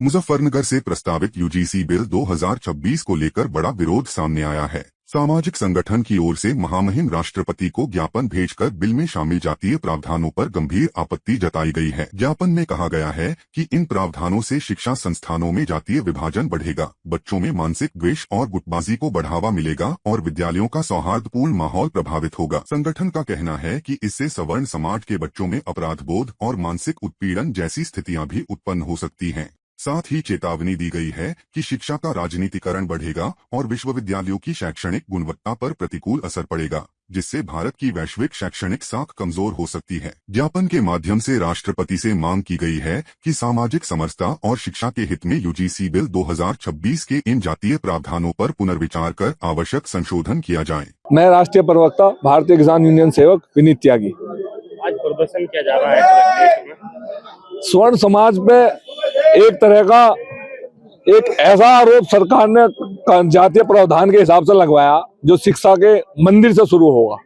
मुजफ्फरनगर से प्रस्तावित UGC bill 2026 को लेकर बड़ा विरोध सामने आया है। सामाजिक संगठन की ओर से महामहिम राष्ट्रपति को ज्ञापन भेजकर बिल में शामिल जातीय प्रावधानों पर गंभीर आपत्ति जताई गई है। ज्ञापन में कहा गया है कि इन प्रावधानों से शिक्षा संस्थानों में जातीय विभाजन बढ़ेगा, बच्चों में मानसिक द्वेष और गुटबाजी को बढ़ावा मिलेगा और विद्यालयों का सौहार्दपूर्ण माहौल प्रभावित होगा। संगठन का कहना है कि इससे सवर्ण समाज के बच्चों में अपराध बोध और मानसिक उत्पीड़न जैसी स्थितियां भी उत्पन्न हो सकती हैं। साथ ही चेतावनी दी गई है कि शिक्षा का राजनीतिकरण बढ़ेगा और विश्वविद्यालयों की शैक्षणिक गुणवत्ता पर प्रतिकूल असर पड़ेगा, जिससे भारत की वैश्विक शैक्षणिक साख कमजोर हो सकती है। ज्ञापन के माध्यम से राष्ट्रपति से मांग की गई है कि सामाजिक समरसता और शिक्षा के हित में यूजीसी बिल 2026 के इन जातीय प्रावधानों पर पुनर्विचार कर आवश्यक संशोधन किया जाए। मैं राष्ट्रीय प्रवक्ता भारतीय किसान यूनियन सेवक विनीत त्यागी। आज प्रदर्शन किया जा रहा है स्वर्ण समाज पे एक तरह का एक ऐसा आरोप सरकार ने जातीय प्रावधान के हिसाब से लगवाया जो शिक्षा के मंदिर से शुरू होगा।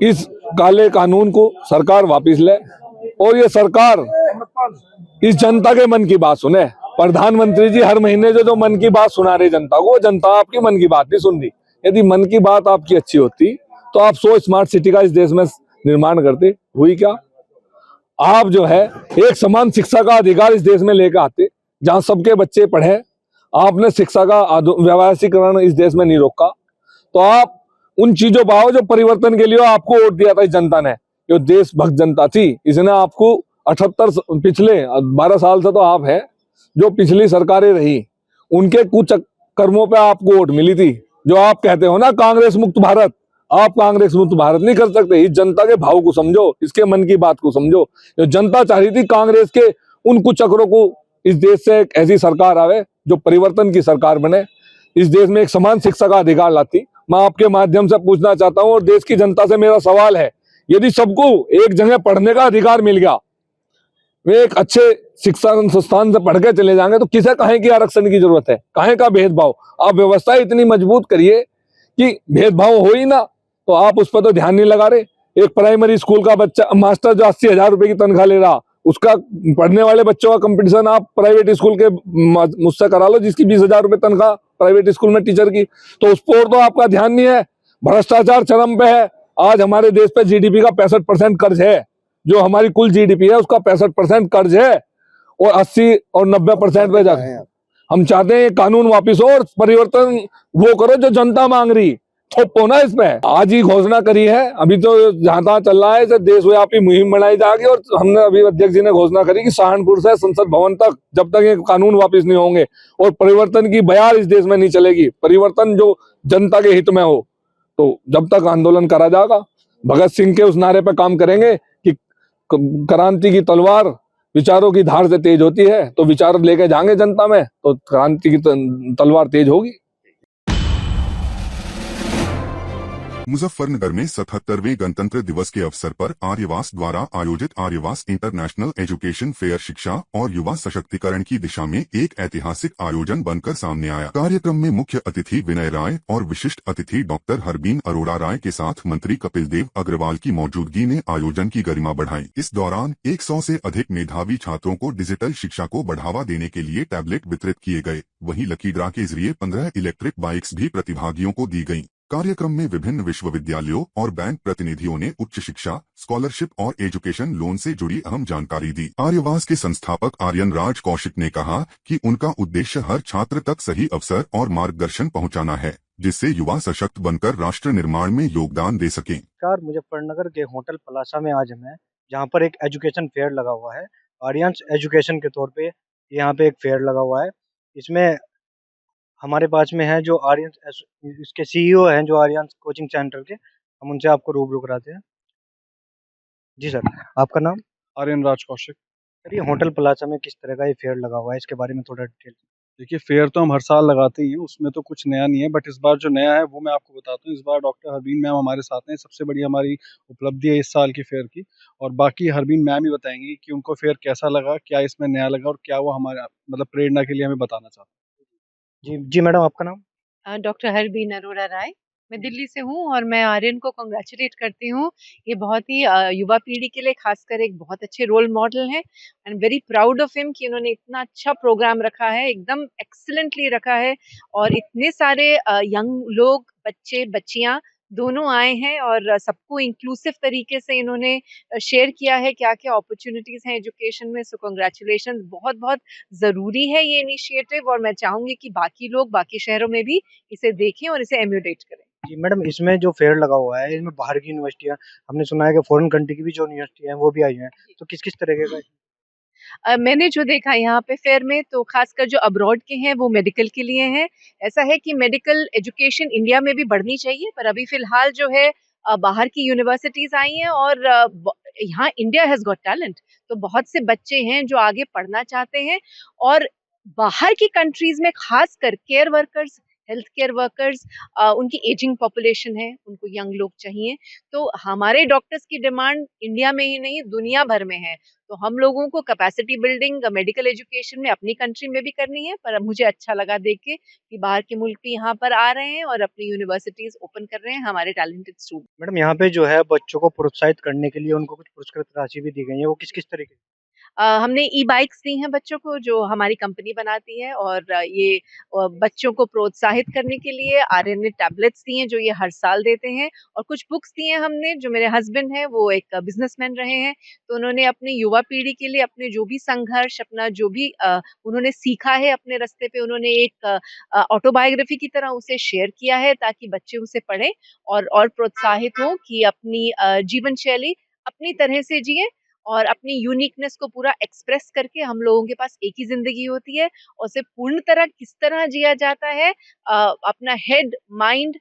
इस काले कानून को सरकार वापस ले और ये सरकार इस जनता के मन की बात सुने। प्रधानमंत्री जी हर महीने जो मन की बात सुना रहे जनता को, जनता आपकी मन की बात नहीं सुन रही। यदि मन की बात आपकी अच्छी होती तो आप 100 स्मार्ट सिटी का इस देश में निर्माण करते। हुई क्या? आप जो है एक समान शिक्षा का अधिकार इस देश में लेकर आते जहां सबके बच्चे पढ़े। आपने शिक्षा का व्यावसायीकरण इस देश में नहीं रोका, तो आप उन चीजों पाओ जो परिवर्तन के लिए आपको वोट दिया था इस जनता ने। जो देशभक्त जनता थी, इसने आपको 78 पिछले 12 साल से तो आप है, जो पिछली सरकारें रही उनके कुछ कर्मों पे आपको वोट मिली थी। जो आप कहते हो ना कांग्रेस मुक्त भारत, आप कांग्रेस मुक्त भारत नहीं कर सकते। इस जनता के भाव को समझो, इसके मन की बात को समझो। जो जनता चाह रही थी कांग्रेस के उन कुछ चक्रों को इस देश से एक ऐसी सरकार आवे जो परिवर्तन की सरकार बने, इस देश में एक समान शिक्षा का अधिकार लाती। मैं आपके माध्यम से पूछना चाहता हूं और देश की जनता से मेरा सवाल है, यदि सबको एक जगह पढ़ने का अधिकार मिल गया, वे एक अच्छे शिक्षा संस्थान से पढ़ के चले जाएंगे, तो किसे कहे की आरक्षण की जरूरत है? कहे का भेदभाव? आप व्यवस्था इतनी मजबूत करिए कि भेदभाव हो ही ना, तो आप उस पर तो ध्यान नहीं लगा रहे। एक प्राइमरी स्कूल का बच्चा मास्टर जो 80,000 रुपए की तनख्वाह ले रहा, उसका पढ़ने वाले बच्चों का कंपटीशन आप प्राइवेट स्कूल के मुझसे करा लो जिसकी 20,000 रुपए तनख्वाह प्राइवेट स्कूल में टीचर की, तो उस पर तो आपका ध्यान नहीं है। भ्रष्टाचार चरम पे है। आज हमारे देश पे जीडीपी का 65% कर्ज है। जो हमारी कुल जीडीपी है उसका 65% कर्ज है और 80 और 90% पे जाते हैं। हम चाहते हैं कानून वापिस हो और परिवर्तन वो करो जो जनता मांग रही। थोपो ना इस पे। आज ही घोषणा करी है, अभी तो जहां तहां चल रहा है देशव्यापी मुहिम बनाई जाएगी और हमने अभी अध्यक्ष जी ने घोषणा करी कि सहारनपुर से संसद भवन तक जब तक ये कानून वापस नहीं होंगे और परिवर्तन की बयार इस देश में नहीं चलेगी, परिवर्तन जो जनता के हित में हो, तो जब तक आंदोलन करा जाएगा। भगत सिंह के उस नारे पर काम करेंगे कि क्रांति की तलवार विचारों की धार से तेज होती है, तो विचार लेके जाएंगे जनता में तो क्रांति की तलवार तेज होगी। मुजफ्फरनगर में 77वें गणतंत्र दिवस के अवसर पर आर्यवास द्वारा आयोजित आर्यवास इंटरनेशनल एजुकेशन फेयर शिक्षा और युवा सशक्तिकरण की दिशा में एक ऐतिहासिक आयोजन बनकर सामने आया। कार्यक्रम में मुख्य अतिथि विनय राय और विशिष्ट अतिथि डॉक्टर हरबीन अरोड़ा राय के साथ मंत्री कपिल देव अग्रवाल की मौजूदगी ने आयोजन की गरिमा बढ़ाई। इस दौरान 100 से अधिक मेधावी छात्रों को डिजिटल शिक्षा को बढ़ावा देने के लिए टैबलेट वितरित किए गए। वहीं लकी ड्रा के जरिए 15 इलेक्ट्रिक बाइक्स भी प्रतिभागियों को दी गयी। कार्यक्रम में विभिन्न विश्वविद्यालयों और बैंक प्रतिनिधियों ने उच्च शिक्षा, स्कॉलरशिप और एजुकेशन लोन से जुड़ी अहम जानकारी दी। आर्यवास के संस्थापक आर्यन राज कौशिक ने कहा कि उनका उद्देश्य हर छात्र तक सही अवसर और मार्गदर्शन पहुंचाना है, जिससे युवा सशक्त बनकर राष्ट्र निर्माण में योगदान दे सकें। मुजफ्फरनगर के होटल पलासा में आज हम जहाँ पर एक एजुकेशन फेयर लगा हुआ है, आर्यंस एजुकेशन के तौर पे यहाँ पे एक फेयर लगा हुआ है। इसमें हमारे पास में है जो आर्यंस इसके सीईओ हैं जो आर्यंस कोचिंग सेंटर के, हम उनसे आपको रूबरू कराते हैं। जी सर, आपका नाम? आर्यन राज कौशिक। सर, ये होटल प्लाजा में किस तरह का ये फेयर लगा हुआ है, इसके बारे में थोड़ा डिटेल। देखिए, फेयर तो हम हर साल लगाते ही हैं, उसमें तो कुछ नया नहीं है, बट इस बार जो नया है वो मैं आपको बताता हूँ। इस बार डॉक्टर हरबीन मैम हमारे साथ हैं। सबसे बड़ी हमारी उपलब्धि है इस साल की फेयर की, और बाकी हरबीन मैम ही बताएंगी कि उनको फेयर कैसा लगा, क्या इसमें नया लगा और क्या वो हमारे मतलब प्रेरणा के लिए हमें बताना चाहते हैं। जी जी मैडम, आपका नाम? डॉक्टर हरबीन अरोड़ा राय। मैं दिल्ली से हूँ और मैं आर्यन को कांग्रेचुलेट करती हूँ। ये बहुत ही युवा पीढ़ी के लिए खासकर एक बहुत अच्छे रोल मॉडल हैं। I am very proud of him कि उन्होंने इतना अच्छा प्रोग्राम रखा है, एकदम एक्सीलेंटली रखा है और इतने सारे यंग लोग, बच्चे बच्चियां दोनों आए हैं और सबको इंक्लूसिव तरीके से इन्होंने शेयर किया है क्या क्या अपॉर्चुनिटीज हैं एजुकेशन में। सो कांग्रेचुलेशन, बहुत बहुत जरूरी है ये इनिशिएटिव और मैं चाहूंगी कि बाकी लोग बाकी शहरों में भी इसे देखें और इसे एम्यूलेट करें। जी मैडम, इसमें जो फेयर लगा हुआ है इसमें बाहर की यूनिवर्सिटियाँ, हमने सुना है कि फॉरेन कंट्री की भी जो यूनिवर्सिटी हैं वो भी आई हैं, तो किस किस तरीके का? मैंने जो देखा यहाँ पे फेयर में तो खासकर जो अब्रॉड के हैं वो मेडिकल के लिए हैं। ऐसा है कि मेडिकल एजुकेशन इंडिया में भी बढ़नी चाहिए पर अभी फिलहाल जो है बाहर की यूनिवर्सिटीज आई हैं और यहाँ इंडिया हैज गॉट टैलेंट, तो बहुत से बच्चे हैं जो आगे पढ़ना चाहते हैं और बाहर की कंट्रीज में खासकर care workers, health care workers, उनकी एजिंग पॉपुलेशन है, उनको यंग लोग चाहिए। तो हमारे डॉक्टर्स की डिमांड इंडिया में ही नहीं दुनिया भर में है, तो हम लोगों को कैपेसिटी बिल्डिंग मेडिकल एजुकेशन में अपनी कंट्री में भी करनी है। पर मुझे अच्छा लगा देख के कि बाहर के मुल्क भी यहाँ पर आ रहे हैं और अपनी यूनिवर्सिटीज ओपन कर रहे हैं हमारे टैलेंटेड स्टूडेंट। मैडम यहाँ पे जो है बच्चों को प्रोत्साहित करने के लिए उनको कुछ पुरस्कृत राशि भी दी गई है, वो किस किस तरीके? हमने ई बाइक्स दी हैं बच्चों को जो हमारी कंपनी बनाती है और ये बच्चों को प्रोत्साहित करने के लिए आर्यन ने टैबलेट्स दी हैं जो ये हर साल देते हैं और कुछ बुक्स दी हैं हमने। जो मेरे हस्बैंड हैं वो एक बिजनेसमैन रहे हैं, तो उन्होंने अपनी युवा पीढ़ी के लिए अपने जो भी संघर्ष, अपना जो भी उन्होंने सीखा है अपने रास्ते पे, उन्होंने एक ऑटोबायोग्राफी की तरह उसे शेयर किया है ताकि बच्चे उसे पढ़ें और प्रोत्साहित हों कि अपनी जीवन शैली अपनी तरह से जिए और अपनी यूनिकनेस को पूरा एक्सप्रेस करके। हम लोगों के पास एक ही जिंदगी होती है और उसे पूर्ण तरह किस तरह जिया जाता है, अपना हेड माइंड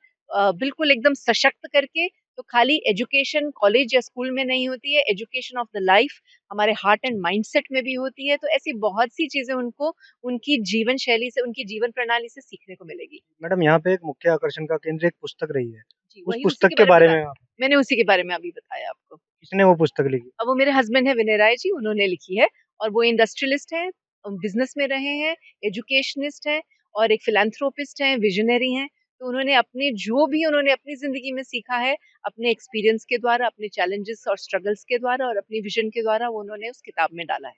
बिल्कुल एकदम सशक्त करके। तो खाली एजुकेशन कॉलेज या स्कूल में नहीं होती है, एजुकेशन ऑफ द लाइफ हमारे हार्ट एंड माइंडसेट में भी होती है। तो ऐसी बहुत सी चीजें उनको उनकी जीवन शैली से, उनकी जीवन प्रणाली से सीखने को मिलेगी। मैडम यहाँ पे एक मुख्य आकर्षण का केंद्र एक पुस्तक रही है, जी, उस वही पुस्तक के बारे में मैंने उसी के बारे में अभी बताया आपको। किसने वो पुस्तक लिखी? अब वो मेरे हस्बैंड है विनय राय जी, उन्होंने लिखी है और वो इंडस्ट्रियलिस्ट हैं, बिजनेस में रहे हैं, एजुकेशनिस्ट हैं और एक फिलैंथ्रोपिस्ट हैं, विजनरी हैं। तो उन्होंने अपनी जिंदगी में सीखा है, अपने एक्सपीरियंस के द्वारा, अपने चैलेंजेस और स्ट्रगल्स के द्वारा और अपनी विजन के द्वारा वो उन्होंने उस किताब में डाला है।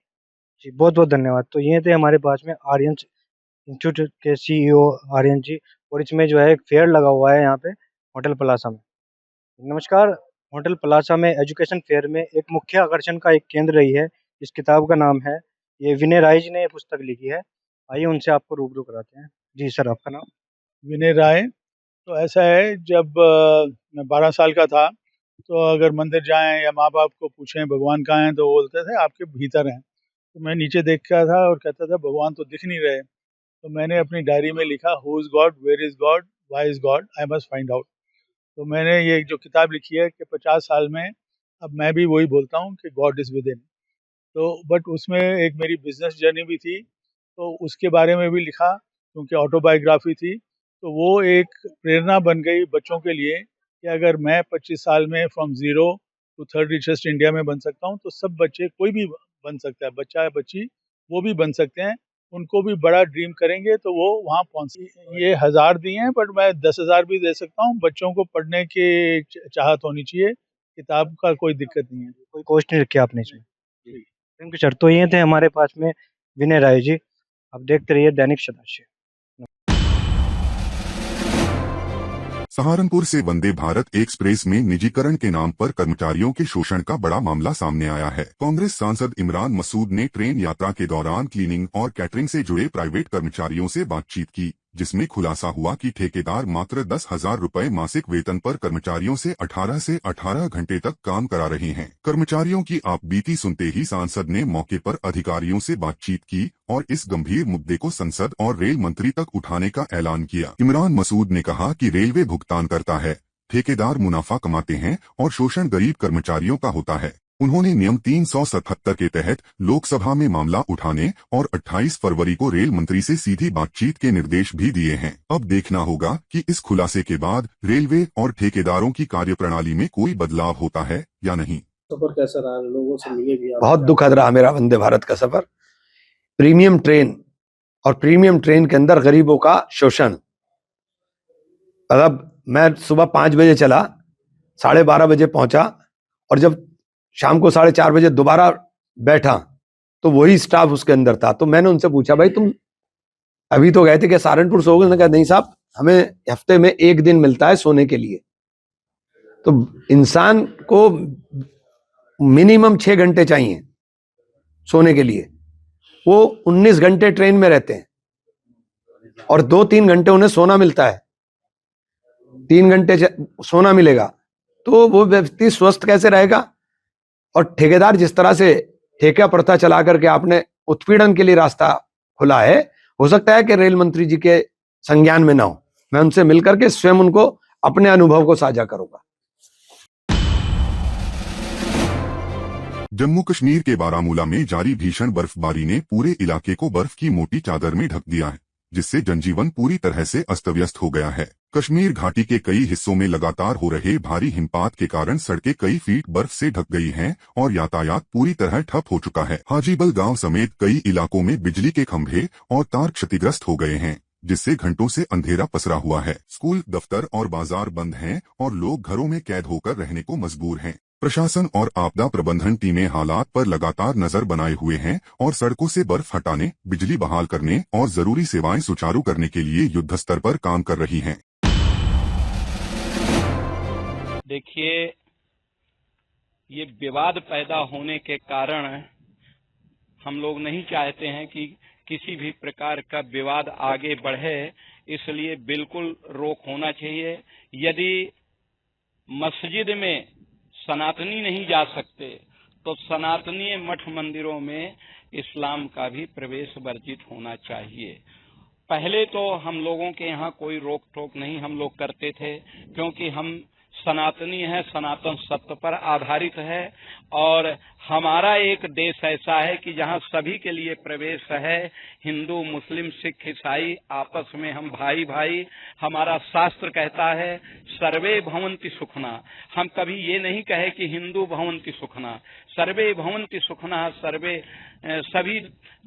जी बहुत बहुत धन्यवाद। तो ये थे हमारे पास में आर्यन इंस्टीट्यूट के सीईओ आर्यन जी, और इसमें जो है एक फेयर लगा हुआ है यहाँ पे होटल प्लाजा में। नमस्कार। होटल प्लाजा में एजुकेशन फेयर में एक मुख्य आकर्षण का एक केंद्र रही है। इस किताब का नाम है, ये विनय राय जी ने ये पुस्तक लिखी है। आइए उनसे आपको रूबरू कराते हैं। जी सर, आपका नाम? विनय राय। तो ऐसा है, जब मैं 12 साल का था तो अगर मंदिर जाएं या माँ बाप को पूछें भगवान कहाँ हैं तो वो बोलते थे आपके भीतर हैं। तो मैं नीचे देखता था और कहता था भगवान तो दिख नहीं रहे। तो मैंने अपनी डायरी में लिखा who is God, where is God, why is God, I must find out. तो मैंने ये जो किताब लिखी है कि 50 साल में अब मैं भी वही बोलता हूँ कि गॉड इज़ विद इन। तो बट उसमें एक मेरी बिजनेस जर्नी भी थी, तो उसके बारे में भी लिखा क्योंकि ऑटोबायोग्राफी थी। तो वो एक प्रेरणा बन गई बच्चों के लिए कि अगर मैं 25 साल में from zero to third richest India में बन सकता हूँ तो सब बच्चे, कोई भी बन सकता है, बच्चा या बच्ची वो भी बन सकते हैं। उनको भी बड़ा ड्रीम करेंगे तो वो वहाँ पहुँच। ये 1000 दिए हैं बट मैं 10,000 भी दे सकता हूँ। बच्चों को पढ़ने की चाहत होनी चाहिए, किताब का कोई दिक्कत नहीं है। कोई कॉस्ट नहीं रखी आपने इसमें? Thank you sir. तो ये थे हमारे पास में विनय राय जी। आप देखते रहिए दैनिक सदस्य। सहारनपुर से वंदे भारत एक्सप्रेस में निजीकरण के नाम पर कर्मचारियों के शोषण का बड़ा मामला सामने आया है। कांग्रेस सांसद इमरान मसूद ने ट्रेन यात्रा के दौरान क्लीनिंग और कैटरिंग से जुड़े प्राइवेट कर्मचारियों से बातचीत की, जिसमें खुलासा हुआ कि ठेकेदार मात्र 10,000 रुपए मासिक वेतन पर कर्मचारियों से 18 घंटे तक काम करा रहे हैं। कर्मचारियों की आपबीती सुनते ही सांसद ने मौके पर अधिकारियों से बातचीत की और इस गंभीर मुद्दे को संसद और रेल मंत्री तक उठाने का ऐलान किया। इमरान मसूद ने कहा कि रेलवे भुगतान करता है, ठेकेदार मुनाफा कमाते हैं और शोषण गरीब कर्मचारियों का होता है। उन्होंने नियम 377 के तहत लोकसभा में मामला उठाने और 28 फरवरी को रेल मंत्री से सीधी बातचीत के निर्देश भी दिए हैं। अब देखना होगा कि इस खुलासे के बाद रेलवे और ठेकेदारों की कार्यप्रणाली में कोई बदलाव होता है या नहीं। सफर कैसा रहा, लोगों से मिले भी आप? बहुत दुखद रहा मेरा वंदे भारत का सफर। प्रीमियम ट्रेन और प्रीमियम ट्रेन के अंदर गरीबों का शोषण। अब मैं सुबह 5 बजे चला, 12:30 बजे पहुंचा, और जब शाम को 4:30 बजे दोबारा बैठा तो वही स्टाफ उसके अंदर था। तो मैंने उनसे पूछा, भाई तुम अभी तो गए थे, क्या सहारनपुर सोओगे? उन्होंने कहा नहीं साहब, हमें हफ्ते में 1 दिन मिलता है सोने के लिए। तो इंसान को मिनिमम 6 घंटे चाहिए सोने के लिए। वो 19 घंटे ट्रेन में रहते हैं और 2-3 घंटे उन्हें सोना मिलता है। 3 घंटे सोना मिलेगा तो वो व्यक्ति स्वस्थ कैसे रहेगा? और ठेकेदार जिस तरह से ठेका प्रथा चला करके आपने उत्पीड़न के लिए रास्ता खुला है, हो सकता है कि रेल मंत्री जी के संज्ञान में ना हो। मैं उनसे मिलकर के स्वयं उनको अपने अनुभव को साझा करूंगा। जम्मू कश्मीर के बारामूला में जारी भीषण बर्फबारी ने पूरे इलाके को बर्फ की मोटी चादर में ढक दिया है, जिससे जनजीवन पूरी तरह से अस्त व्यस्त हो गया है। कश्मीर घाटी के कई हिस्सों में लगातार हो रहे भारी हिमपात के कारण सड़कें कई फीट बर्फ से ढक गई हैं और यातायात पूरी तरह ठप हो चुका है। हाजीबल गांव समेत कई इलाकों में बिजली के खंभे और तार क्षतिग्रस्त हो गए हैं, जिससे घंटों से अंधेरा पसरा हुआ है। स्कूल, दफ्तर और बाजार बंद हैं और लोग घरों में कैद होकर रहने को मजबूर हैं। प्रशासन और आपदा प्रबंधन टीमें हालात पर लगातार नजर बनाए हुए हैं और सड़कों से बर्फ हटाने, बिजली बहाल करने और जरूरी सेवाएं सुचारू करने के लिए युद्ध स्तर पर काम कर रही हैं। देखिए, ये विवाद पैदा होने के कारण हम लोग नहीं चाहते हैं कि किसी भी प्रकार का विवाद आगे बढ़े, इसलिए बिल्कुल रोक होना चाहिए। यदि मस्जिद में सनातनी नहीं जा सकते तो सनातनीय मठ मंदिरों में इस्लाम का भी प्रवेश वर्जित होना चाहिए। पहले तो हम लोगों के यहाँ कोई रोक टोक नहीं हम लोग करते थे, क्योंकि हम सनातनी है, सनातन सत्य पर आधारित है और हमारा एक देश ऐसा है कि जहाँ सभी के लिए प्रवेश है। हिंदू, मुस्लिम, सिख, ईसाई आपस में हम भाई भाई। हमारा शास्त्र कहता है सर्वे भवन्ति सुखना। हम कभी ये नहीं कहे कि हिंदू भवन्ति सुखना, सर्वे भवन्ति सुखना। सभी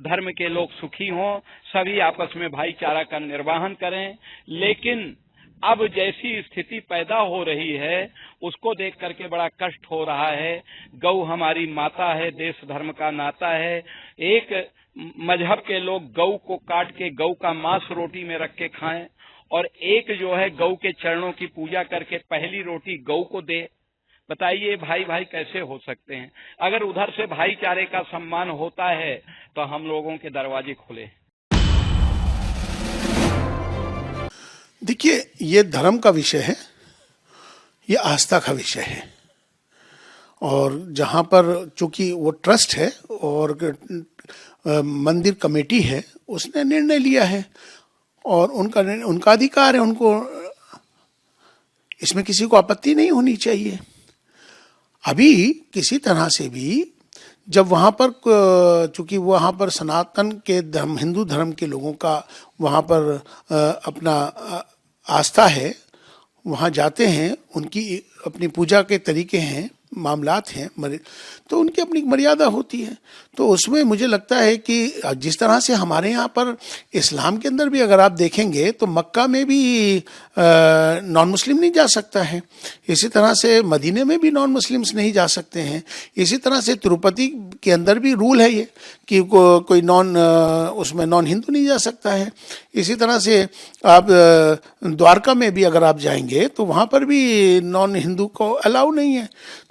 धर्म के लोग सुखी हों, सभी आपस में भाईचारा का निर्वहन करें। लेकिन अब जैसी स्थिति पैदा हो रही है उसको देख करके बड़ा कष्ट हो रहा है। गौ हमारी माता है, देश धर्म का नाता है। एक मजहब के लोग गौ को काट के गौ का मांस रोटी में रख के खाएं और एक जो है गौ के चरणों की पूजा करके पहली रोटी गौ को दे। बताइए भाई भाई कैसे हो सकते हैं? अगर उधर से भाईचारे का सम्मान होता है तो हम लोगों के दरवाजे खुले। देखिए, ये धर्म का विषय है, ये आस्था का विषय है। और जहाँ पर चूंकि वो ट्रस्ट है और मंदिर कमेटी है, उसने निर्णय लिया है और उनका अधिकार है, उनको इसमें किसी को आपत्ति नहीं होनी चाहिए। अभी किसी तरह से भी जब वहाँ पर, चूंकि वहाँ पर सनातन के धर्म, हिंदू धर्म के लोगों का वहाँ पर अपना आस्था है, वहाँ जाते हैं, उनकी अपनी पूजा के तरीके हैं, मामलात हैं, तो उनकी अपनी मर्यादा होती है। तो उसमें मुझे लगता है कि जिस तरह से हमारे यहाँ पर इस्लाम के अंदर भी अगर आप देखेंगे तो मक्का में भी नॉन मुस्लिम नहीं जा सकता है, इसी तरह से मदीने में भी नॉन मुस्लिम्स नहीं जा सकते हैं, इसी तरह से तिरुपति के अंदर भी रूल है ये कि कोई उसमें नॉन हिंदू नहीं जा सकता है। इसी तरह से आप द्वारका में भी अगर आप जाएंगे तो वहाँ पर भी नॉन हिंदू को अलाउ नहीं है।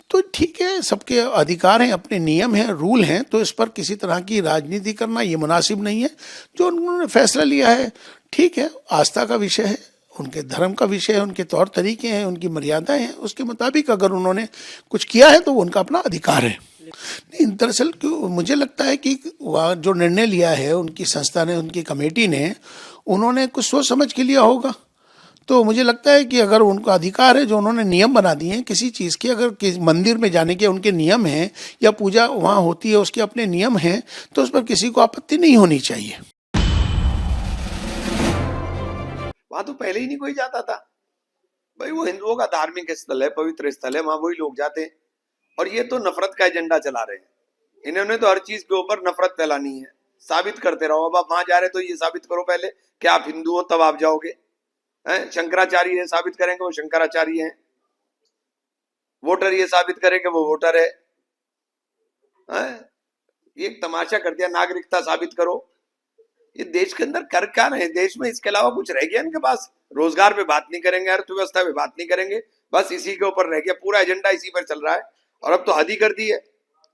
तो ठीक है, सबके अधिकार हैं, अपने नियम हैं, रूल हैं, तो इस पर किसी तरह की राजनीति करना ये मुनासिब नहीं है। जो उन्होंने फैसला लिया है ठीक है, आस्था का विषय है, उनके धर्म का विषय है, उनके तौर तरीके हैं, उनकी मर्यादाएं हैं, उसके मुताबिक अगर उन्होंने कुछ किया है तो वो उनका अपना अधिकार है। नहीं, दरअसल मुझे लगता है कि वह जो निर्णय लिया है उनकी संस्था ने, उनकी कमेटी ने, उन्होंने कुछ सोच समझ के लिया होगा। तो मुझे लगता है कि अगर उनका अधिकार है, जो उन्होंने नियम बना दिए हैं किसी चीज़ के, अगर मंदिर में जाने के उनके नियम हैं या पूजा वहाँ होती है उसके अपने नियम हैं, तो उस पर किसी को आपत्ति नहीं होनी चाहिए। वहां तो पहले ही नहीं कोई जाता था भाई, वो हिंदुओं का धार्मिक स्थल है, पवित्र स्थल है, वहां वही लोग जाते हैं। और ये तो नफरत का एजेंडा चला रहे हैं। इन्होंने तो हर चीज के ऊपर नफरत फैलानी है, साबित करते रहो। अब आप वहां जा रहे तो ये साबित करो पहले कि आप हिंदू हो, तब आप जाओगे। शंकराचार्य ये साबित करेंगे वो शंकराचार्य हैं, वोटर ये साबित करेंगे वो वोटर है। ये एक तमाशा कर दिया, नागरिकता साबित करो। ये देश के अंदर कर क्या रहे हैं? देश में इसके अलावा कुछ रह गया इनके पास? रोजगार पे बात नहीं करेंगे, अर्थव्यवस्था पे बात नहीं करेंगे, बस इसी के ऊपर रह गया, पूरा एजेंडा इसी पर चल रहा है। और अब तो हद ही कर दी है।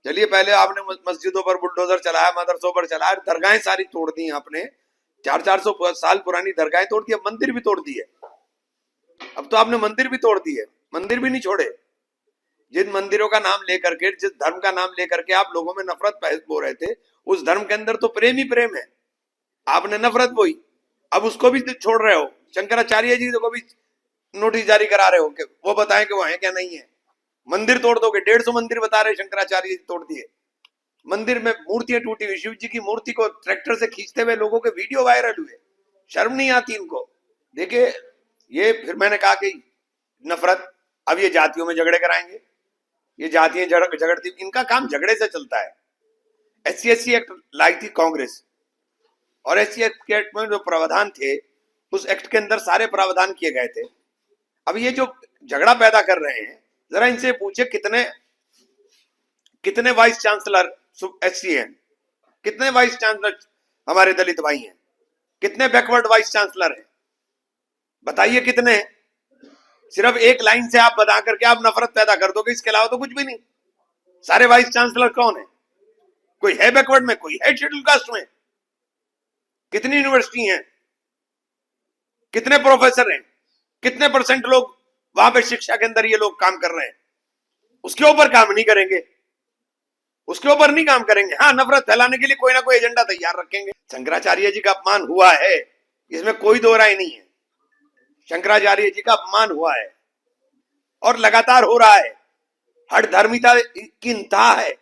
चलिए पहले आपने मस्जिदों पर बुलडोजर चलाया, मदरसों पर चलाया, दरगाहें सारी तोड़ दी आपने, 400-400 साल पुरानी दरगाहें तोड़ दी, अब मंदिर भी तोड़ दिए। अब तो आपने मंदिर भी तोड़ दिए, मंदिर भी नहीं छोड़े। जिन मंदिरों का नाम लेकर के, जिस धर्म का नाम लेकर के आप लोगों में नफरत बो रहे थे, उस धर्म के अंदर तो प्रेम ही प्रेम है, आपने नफरत बोई, अब उसको भी छोड़ रहे हो। शंकराचार्य जी को भी नोटिस जारी करा रहे हो कि वो बताएं कि वो है क्या नहीं है। मंदिर तोड़ दोगे, 150 मंदिर बता रहे शंकराचार्य जी तोड़ दिए। मंदिर में मूर्तियां टूटी हुई, शिव जी की मूर्ति को ट्रैक्टर से खींचते हुए लोगों के वीडियो वायरल हुए, शर्म नहीं आती इनको। देखिए ये फिर मैंने कहा कि नफरत, अब ये जातियों में झगड़े कराएंगे, ये जातियां झगड़ती, इनका काम झगड़े से चलता है। SC एक्ट लाई थी कांग्रेस, और SC एक्ट में जो प्रावधान थे उस एक्ट के अंदर सारे प्रावधान किए गए थे। अब ये जो झगड़ा पैदा कर रहे हैं, जरा इनसे पूछे कितने वाइस चांसलर SC हैं, कितने वाइस चांसलर हमारे दलित भाई हैं, कितने बैकवर्ड वाइस चांसलर हैं, बताइए कितने हैं? सिर्फ एक लाइन से आप बता करके आप नफरत पैदा कर दोगे, इसके अलावा तो कुछ भी नहीं। सारे वाइस चांसलर कौन है? कोई है बैकवर्ड में, कोई है शेड्यूल कास्ट में? कितनी यूनिवर्सिटी हैं, कितने प्रोफेसर हैं, कितने % लोग वहां पे शिक्षा के अंदर ये लोग काम कर रहे हैं? उसके ऊपर काम नहीं करेंगे, उसके ऊपर नहीं काम करेंगे। हाँ, नफरत फैलाने के लिए कोई ना कोई एजेंडा तैयार रखेंगे। शंकराचार्य जी का अपमान हुआ है, इसमें कोई दो राय नहीं है। शंकराचार्य जी का अपमान हुआ है और लगातार हो रहा है। हर धर्मिता की इंतहा है।